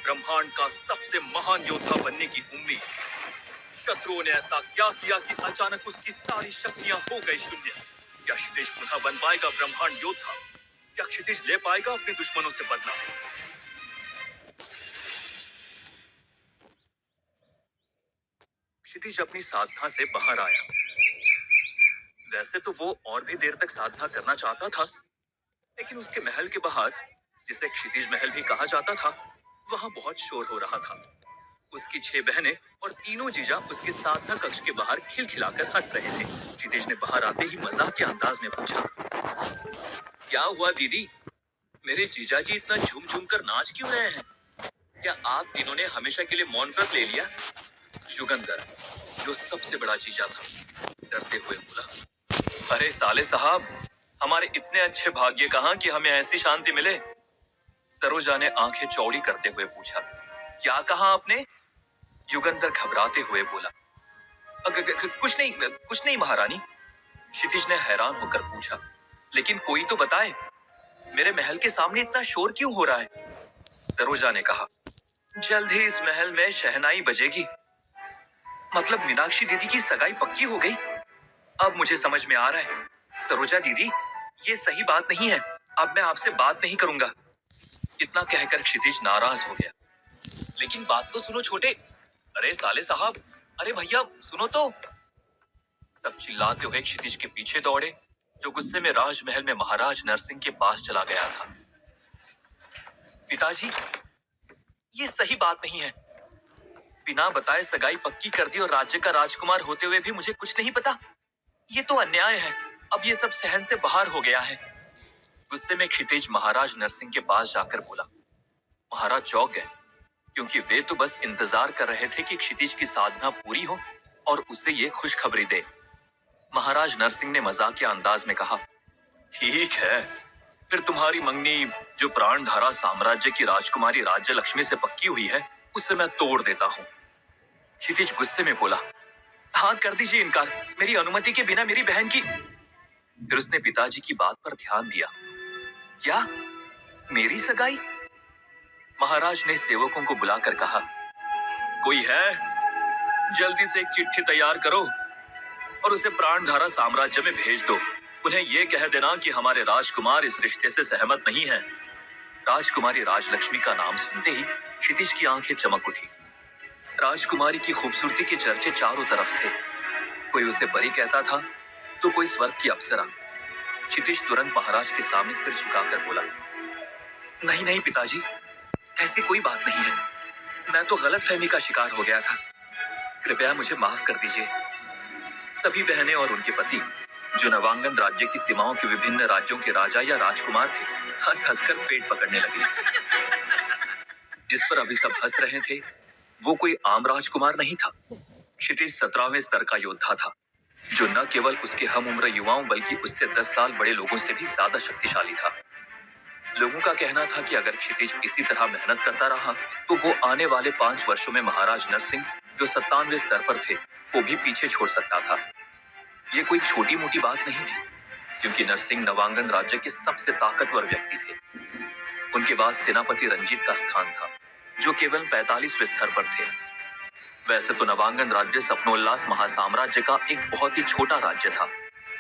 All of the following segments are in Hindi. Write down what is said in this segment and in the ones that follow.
ब्रह्मांड का सबसे महान योद्धा बनने की उम्मीद। शत्रुओं ने ऐसा क्या किया कि अचानक उसकी सारी शक्तियां हो गई शून्य। क्या क्षितिज पुनः बन पाएगा ब्रह्मांड योद्धा? क्या क्षितिज ले पाएगा अपने दुश्मनों से बदला? क्षितिज अपनी साधना से बाहर आया। वैसे तो वो और भी देर तक साधना करना चाहता था, लेकिन उसके महल के बाहर, जिसे क्षितिज महल भी कहा जाता था, वहां बहुत शोर हो रहा था। उसकी 6 बहनें और तीनों जीजा उसके साधना कक्ष के बाहर खिलखिलाकर हंस रहे थे। क्षितिज ने बाहर आते ही मजाक के अंदाज में पूछा, क्या हुआ दीदी? मेरे जीजा जी इतना झूम झूम कर नाच क्यों रहे हैं? क्या आप तीनों ने हमेशा के लिए मौन व्रत ले लिया? युगंधर, जो सबसे बड़ा जीजा था, डरते हुए बोला, अरे साले साहब, हमारे इतने अच्छे भाग्य कहाँ कि हमें ऐसी शांति मिले? सरोजा ने आंखें चौड़ी करते हुए पूछा, क्या कहा आपने? युगंधर घबराते हुए बोला, कुछ नहीं महारानी। क्षितिज ने हैरान होकर पूछा, लेकिन कोई तो बताए, मेरे महल के सामने इतना शोर क्यों हो रहा है? सरोजा ने कहा, जल्द ही इस महल में शहनाई बजेगी। मतलब मीनाक्षी दीदी की सगाई पक्की हो गई? अब मुझे समझ में आ रहा है। सरोजा दीदी, ये सही बात नहीं है। अब मैं आपसे बात नहीं करूंगा। इतना कहकर क्षितिज नाराज हो गया। लेकिन बात तो सुनो छोटे। अरे साले साहब, अरे भैया सुनो तो। सब चिल्लाते हुए क्षितिज के पीछे दौड़े, जो गुस्से में राजमहल में महाराज नरसिंह के पास चला गया था। पिताजी, ये सही बात नहीं है। बिना बताए सगाई पक्की कर दी और राज्य का राजकुमार होते हुए भी मुझे कुछ नहीं पता। ये तो अन्याय है। अब ये सब सहन से बाहर हो गया है। गुस्से में क्षितिज महाराज नरसिंह के पास जाकर बोला। महाराज चौंक गए, क्योंकि वे तो बस इंतजार कर रहे थे कि क्षितिज की साधना पूरी हो और उसे ये खुशखबरी दे। महाराज नरसिंह ने मजाकिया अंदाज में कहा, ठीक है, फिर तुम्हारी मंगनी जो प्राणधारा साम्राज्य की राजकुमारी राज्य लक्ष्मी से पक्की हुई है, उसे मैं तोड़ देता हूँ। क्षितिज गुस्से में बोला, हाँ कर दीजिए इनकार, मेरी अनुमति के बिना मेरी बहन की। फिर उसने पिताजी की बात पर ध्यान दिया। क्या? मेरी सगाई? महाराज ने सेवकों को बुलाकर कहा, कोई है? जल्दी से एक चिट्ठी तैयार करो और उसे प्राणधारा साम्राज्य में भेज दो। उन्हें यह कह देना कि हमारे राजकुमार इस रिश्ते से सहमत नहीं है। राजकुमारी राजलक्ष्मी का नाम सुनते ही क्षितिज की आंखें चमक उठी। राजकुमारी की खूबसूरती के चर्चे चारों तरफ थे। कोई उसे परी कहता था, तो कोई स्वर्ग की अप्सरा। क्षितिज तुरंत महाराज के सामने सिर झुकाकर बोला, नहीं नहीं पिताजी, ऐसी कोई बात नहीं है। मैं तो गलतफहमी का शिकार हो गया था। कृपया मुझे माफ कर दीजिए। सभी बहनें और उनके पति, जो नवांगन राज्य की सीमाओं के विभिन्न राज्यों के राजा या राजकुमार थे, हंस हंसकर पेट पकड़ने लगे। जिस पर अभी सब हंस रहे थे, वो कोई आम राजकुमार नहीं था। क्षितिज 17वें स्तर का योद्धा था, जो न केवल उसके हम उम्र युवाओं बल्कि उससे 10 साल बड़े लोगों से भी ज्यादा शक्तिशाली था। लोगों का कहना था कि अगर क्षितिज इसी तरह मेहनत करता रहा, तो वो आने वाले 5 वर्षों में महाराज नरसिंह, जो 97वें स्तर पर थे, को भी पीछे छोड़ सकता था। ये कोई छोटी मोटी बात नहीं थी, क्योंकि नरसिंह नवांगन राज्य के सबसे ताकतवर व्यक्ति थे। उनके बाद सेनापति रंजीत का स्थान था, जो केवल 45वें स्तर पर थे। वैसे तो नवांगन राज्य सपनोल्लास महासाम्राज्य का एक बहुत ही छोटा राज्य था।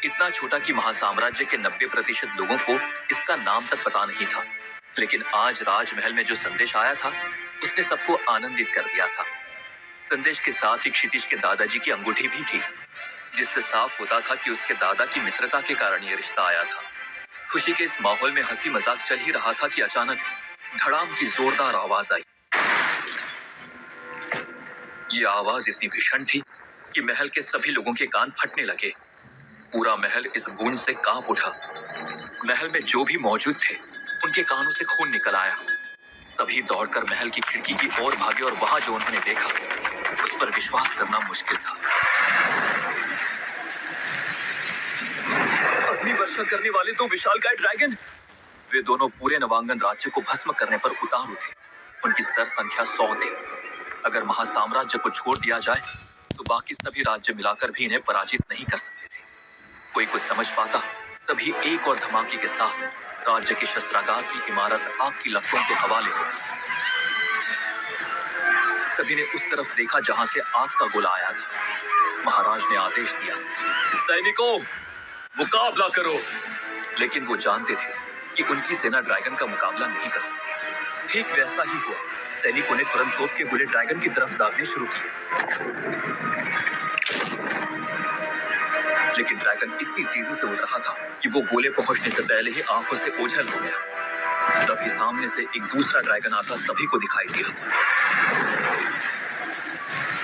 इतना छोटा कि महासाम्राज्य के 90% लोगों को इसका नाम तक पता नहीं था। लेकिन आज राजमहल में जो संदेश आया था, उसने सबको आनंदित कर दिया था। संदेश के साथ ही क्षितिज के दादाजी की अंगूठी भी थी, जिससे साफ होता था कि उसके दादा की मित्रता के कारण यह रिश्ता आया था। खुशी के इस माहौल में हंसी मजाक चल ही रहा था कि अचानक धड़ाम की जोरदार आवाज आई। ये आवाज इतनी भीषण थी कि महल के सभी लोगों के कान फटने लगे। पूरा महल इस गूंज से कांप उठा। महल में जो भी मौजूद थे, उनके कानों से खून निकल आया। सभी दौड़कर महल की खिड़की की ओर भागे और वहां जो उन्होंने देखा, उस पर विश्वास करना मुश्किल था। अग्नि वर्षा करने वाले 2 विशालकाय ड्रैगन! वे दोनों पूरे नवांगन राज्य को भस्म करने पर उतारू थे। उनकी स्तर संख्या 100 थी। अगर महासाम्राज्य को छोड़ दिया जाए, तो बाकी सभी राज्य मिलाकर भी इन्हें पराजित नहीं कर सकते थे। कोई कुछ समझ पाता, तभी एक और धमाके के साथ राज्य के शस्त्रागार की इमारत आग की लपटों के हवाले हो गई। सभी ने उस तरफ देखा जहां से आग का गोला आया था। महाराज ने आदेश दिया, सैनिकों, मुकाबला करो। लेकिन वो जानते थे कि उनकी सेना ड्रैगन का मुकाबला नहीं कर सकती। ठीक वैसा ही हुआ। सैनिकों ने तुरंत तोप के गोले ड्रैगन की तरफ दागने शुरू किए, लेकिन ड्रैगन इतनी तेजी से उड़ रहा था कि वो गोले पहुंचने से पहले ही आंखों से ओझल हो गया। तभी सामने से एक दूसरा ड्रैगन आता सभी को दिखाई दिया।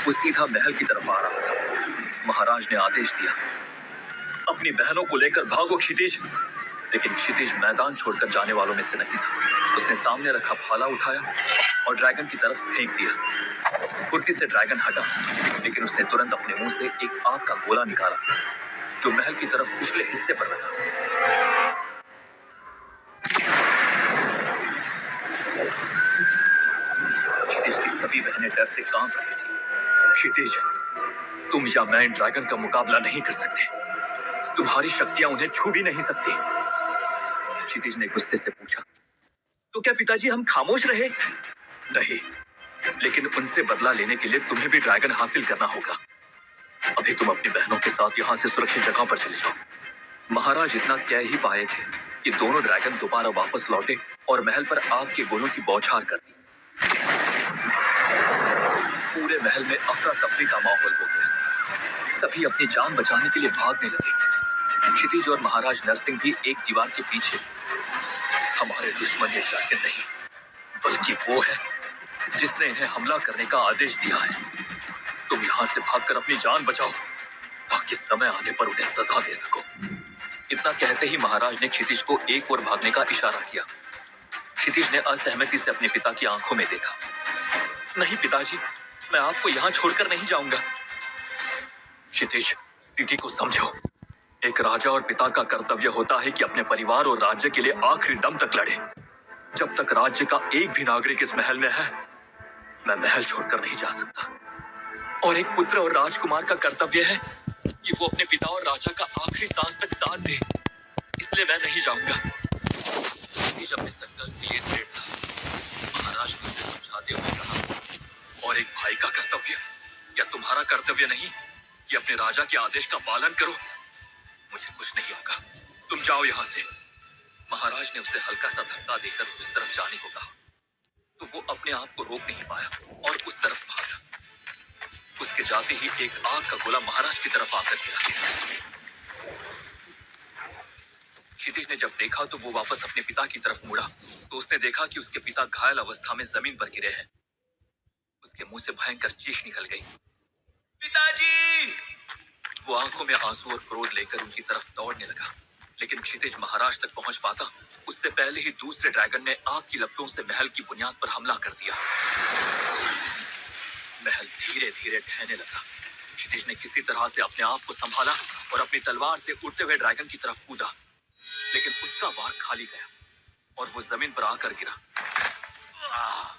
वो सीधा महल की तरफ आ रहा था। महाराज ने आदेश दिया, अपनी बहनों को लेकर भागो क्षितिज। लेकिन क्षितिज मैदान छोड़कर जाने वालों में से नहीं था। उसने सामने रखा भाला उठाया और ड्रैगन की तरफ फेंक दिया। फुर्ती से ड्रैगन हटा, लेकिन उसने तुरंत अपने मुंह से एक आग का गोला निकाला जो महल की तरफ पिछले हिस्से पर लगा। क्षितिज की सभी बहनें डर से कांप रही थी। क्षितिज, तुम या मैं इन ड्रैगन का मुकाबला नहीं कर सकते। तुम्हारी शक्तियां उन्हें छू भी नहीं सकती। क्षितिज ने गुस्से से पूछा, तो क्या पिताजी हम खामोश रहे? नहीं, लेकिन उनसे बदला लेने के लिए तुम्हें भी ड्रैगन हासिल करना होगा। अभी तुम अपनी बहनों के साथ यहाँ से सुरक्षित जगह पर चले जाओ। महाराज इतना कह ही पाए थे कि दोनों ड्रैगन दोबारा वापस लौटे और महल पर आग के गोलों की बौछार कर दी। पूरे महल में अफरा तफरी का माहौल हो गया। सभी अपनी जान बचाने के लिए भागने लगे। क्षितिज और महाराज नरसिंह भी एक दीवार के पीछे। हमारे दुश्मन ये ड्रैगन नहीं, बल्कि वो है जिसने इन्हें हमला करने का आदेश दिया है। तुम यहाँ से भागकर अपनी जान बचाओ ताकि समय आने पर उन्हें सजा दे सको। इतना कहते ही महाराज ने क्षितिज को एक ओर भागने का इशारा किया। क्षितिज ने असहमति से अपने पिता की आंखों में देखा। नहीं पिताजी, मैं आपको यहाँ छोड़कर नहीं जाऊंगा। क्षितिज, स्थिति को समझो। एक राजा और पिता का कर्तव्य होता है कि अपने परिवार और राज्य के लिए आखिरी दम तक लड़े। जब तक राज्य का एक भी नागरिक इस महल में है, मैं महल छोड़कर नहीं जा सकता। और एक पुत्र और राजकुमार का कर्तव्य है कि वो अपने पिता और राजा का आखिरी सांस तक साथ दे। इसलिए मैं नहीं जाऊंगा। क्षितिज अपने संकल्प के लिए दृढ़ था। महाराज ने उसे समझाते हुए कहा, और एक भाई का कर्तव्य, या तुम्हारा कर्तव्य नहीं कि अपने राजा के आदेश का पालन करो? मुझे कुछ नहीं होगा, तुम जाओ यहाँ से। महाराज ने उसे हल्का सा धक्का देकर उस तरफ जाने को कहा, तो वो अपने आप को रोक नहीं पाया और उस तरफ भागा। उसके जाते ही एक आग का गोला महाराज की तरफ आकर गिरा। क्षितिज ने जब देखा तो वो वापस अपने पिता की तरफ मुड़ा तो उसने देखा कि उसके पिता घायल अवस्था में जमीन पर गिरे हैं। उसके मुंह से भयंकर चीख निकल गई, पिताजी! वो आंखों में आंसू और क्रोध लेकर उनकी तरफ दौड़ने लगा, लेकिन क्षितिज महाराज तक पहुंच पाता उससे पहले ही दूसरे ड्रैगन ने आग की लपटों से महल की बुनियाद पर हमला कर दिया। महल धीरे धीरे ढहने लगा। क्षितिज ने किसी तरह से अपने आप को संभाला और अपनी तलवार से उड़ते हुए ड्रैगन की तरफ कूदा, लेकिन उसका वार खाली गया और वो जमीन पर आकर गिरा।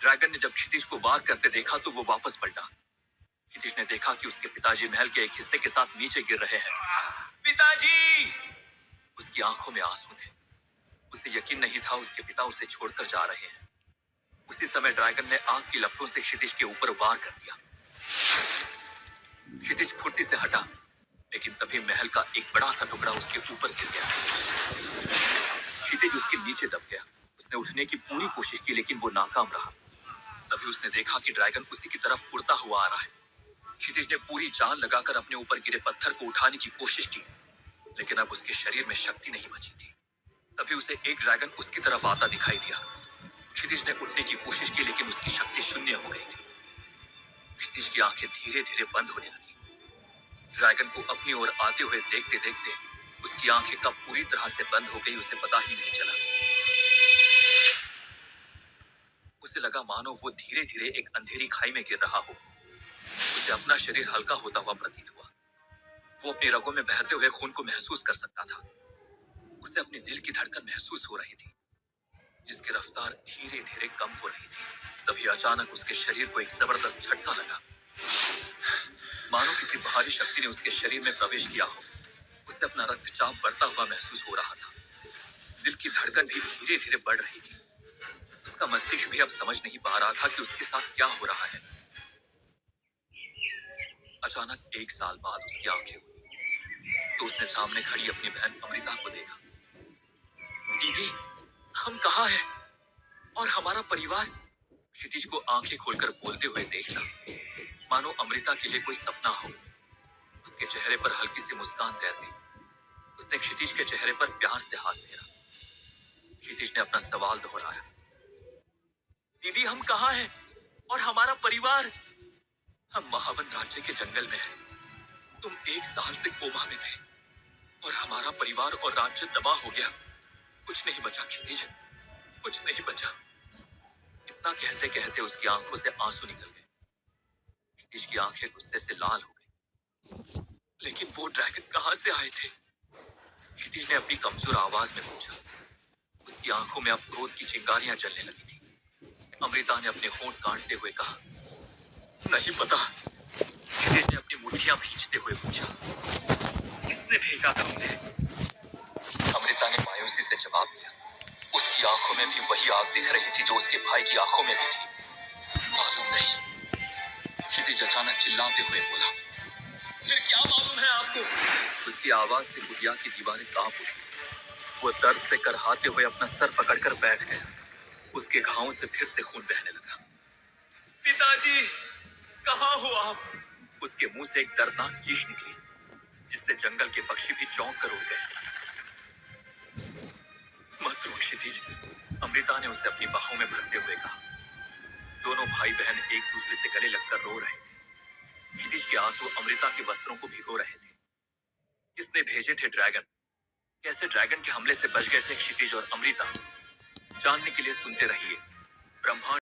ड्रैगन ने जब क्षितिज को वार करते देखा तो वो वापस पलटा। क्षितिज ने देखा कि उसके पिताजी महल के एक हिस्से के साथ नीचे गिर रहे हैं। पिताजी! उसकी आंखों में आंसू थे। उसे यकीन नहीं था उसके पिता उसे छोड़कर जा रहे हैं। उसी समय ड्रैगन ने आग की लपटों से क्षितिज के ऊपर वार कर दिया। क्षितिज फुर्ती से हटा, लेकिन तभी महल का एक बड़ा सा टुकड़ा उसके ऊपर गिर गया। क्षितिज उसके नीचे दब गया। उसने उठने की पूरी कोशिश की, लेकिन वो नाकाम रहा। तभी उसने देखा कि ड्रैगन उसी की तरफ उड़ता हुआ आ रहा है। क्षितिज ने पूरी जान लगाकर अपने ऊपर गिरे पत्थर को उठाने की कोशिश की, लेकिन अब उसके शरीर में शक्ति नहीं बची थी। तभी उसे एक ड्रैगन उसकी तरफ आता दिखाई दिया। क्षितिज ने उठने की कोशिश की, लेकिन उसकी शक्ति शून्य हो गई थी। क्षितिज की आंखें धीरे धीरे बंद होने लगी। ड्रैगन को अपनी ओर आते हुए देखते देखते उसकी आंखें कब पूरी तरह से बंद हो गई उसे पता ही नहीं चला। उसे लगा मानो वो धीरे धीरे एक अंधेरी खाई में गिर रहा हो। उसे अपना शरीर हल्का होता हुआ प्रतीत हुआ। वो अपनी रगों में बहते हुए खून को महसूस कर सकता था। उसे अपने दिल की धड़कन महसूस हो रही थी, जिसकी रफ्तार धीरे धीरे कम हो रही थी। तभी अचानक उसके शरीर को एक जबरदस्त झटका लगा, मानो किसी बाहरी शक्ति ने उसके शरीर में प्रवेश किया हो। उसे अपना रक्तचाप बढ़ता हुआ महसूस हो रहा था। दिल की धड़कन भी धीरे धीरे बढ़ रही थी। उसका मस्तिष्क भी अब समझ नहीं पा रहा था कि उसके साथ क्या हो रहा है। अचानक 1 साल बाद उसकी आंखें खुली तो उसने सामने खड़ी अपनी बहन अमृता को देखा। दीदी, हम कहाँ हैं? और हमारा परिवार? क्षितिज को आंखें खोलकर बोलते हुए देखना मानो अमृता के लिए कोई सपना हो। उसके चेहरे पर हल्की सी मुस्कान तैर गई। उसने क्षितिज के चेहरे पर प्यार से हाथ फेरा। क्षितिज ने अपना सवाल दोहराया, दीदी हम कहाँ हैं? और हमारा परिवार? हम महावन राज्य के जंगल में हैं। तुम 1 साल से कोमा में थे और हमारा परिवार और राज्य तबाह हो गया। कुछ नहीं बचा क्षितिज, कुछ नहीं बचा। इतना कहते कहते उसकी आंखों से आंसू निकल गए। क्षितिज की आंखें गुस्से से लाल हो गई। लेकिन वो ड्रैगन कहाँ से आए थे? क्षितिज ने अपनी कमजोर आवाज में पूछा। उसकी आंखों में अब क्रोध की चिंगारियां जलने लगी थी। अमृता ने अपने होंठ काटते हुए कहा, नहीं पता। क्षितिज ने अपनी मुट्ठियां भींचते हुए पूछा, किसने भेजा था उन्हें? अमृता ने मायूसी से जवाब दिया। उसकी आंखों में भी वही आग दिख रही थी जो उसके भाई की आंखों में भी थी। मालूम नहीं। क्षितिज अचानक चिल्लाते हुए बोला, फिर क्या मालूम है आपको? उसकी आवाज से कुटिया की दीवारें कांप उठी। वो दर्द से करहाते हुए अपना सर पकड़कर बैठ गया। उसके घावों से फिर से खून बहने लगा। पिताजी, कहाँ हो आप? उसके मुंह से एक दर्दनाक चीख निकली जिससे जंगल के पक्षी भी चौंक कर उड़ गए। मत रो क्षितिज, अमृता ने उसे अपनी बाहों में भरते हुए कहा। दोनों भाई बहन एक दूसरे से गले लगकर रो रहे थे। क्षितिज के आंसू अमृता के वस्त्रों को भिगो रहे थे। किसने भेजे थे ड्रैगन? कैसे ड्रैगन के हमले से बच गए थे क्षितिज और अमृता? जानने के लिए सुनते रहिए ब्रह्मांड।